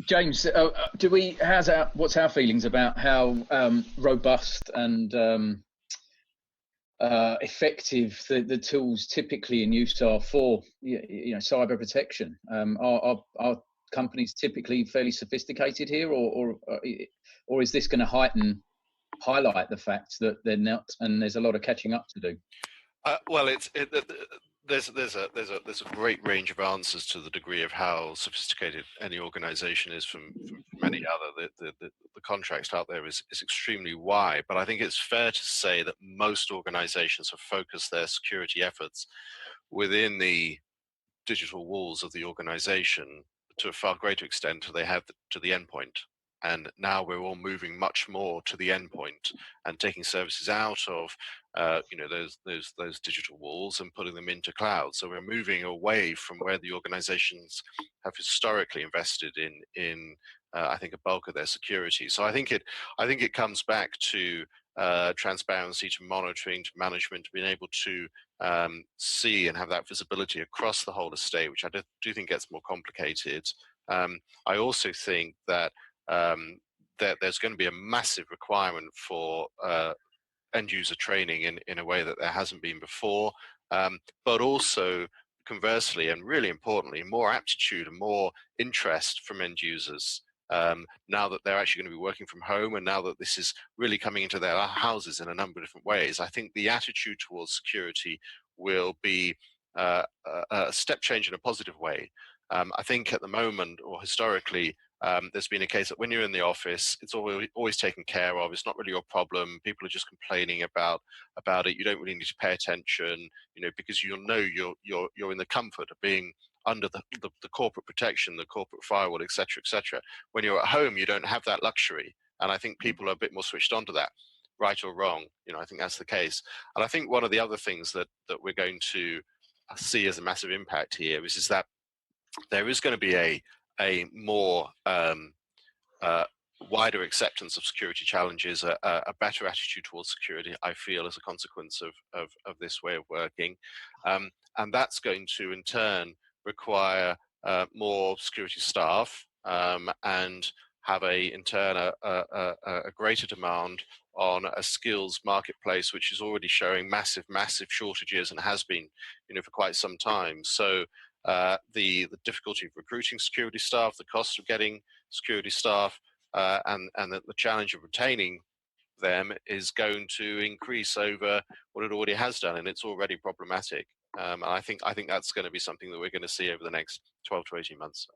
James, what's our feelings about how robust and effective the tools typically in use are for cyber protection? Are companies typically fairly sophisticated here, or is this going to highlight the fact that they're not, and there's a lot of catching up to do? Well, there's a great range of answers to the degree of how sophisticated any organization is from any other. The context out there is extremely wide, but I think it's fair to say that most organizations have focused their security efforts within the digital walls of the organization to a far greater extent than they have to the endpoint. And now we're all moving much more to the endpoint and taking services out of those digital walls and putting them into cloud. So we're moving away from where the organizations have historically invested in I think a bulk of their security. So I think it comes back to transparency, to monitoring, to management, to being able to see and have that visibility across the whole estate, which I do think gets more complicated. I also think that that there's going to be a massive requirement for end user training in a way that there hasn't been before, but also conversely, and really importantly, more aptitude and more interest from end users. Now that they're actually going to be working from home, and now that this is really coming into their houses in a number of different ways, I think the attitude towards security will be a step change in a positive way. I think at the moment, or historically, there's been a case that when you're in the office, it's always taken care of. It's not really your problem. People are just complaining about it. You don't really need to pay attention, because you're in the comfort of being under the corporate protection, the corporate firewall, et cetera, et cetera. When you're at home, you don't have that luxury. And I think people are a bit more switched on to that, right or wrong. I think that's the case. And I think one of the other things that we're going to see as a massive impact here is that there is going to be a more wider acceptance of security challenges, a better attitude towards security, I feel, as a consequence of this way of working. And that's going to, in turn, require more security staff and have in turn, a greater demand on a skills marketplace, which is already showing massive shortages and has been, for quite some time. So the difficulty of recruiting security staff, the cost of getting security staff, and the challenge of retaining them is going to increase over what it already has done, and it's already problematic. And I think that's going to be something that we're going to see over the next 12 to 18 months.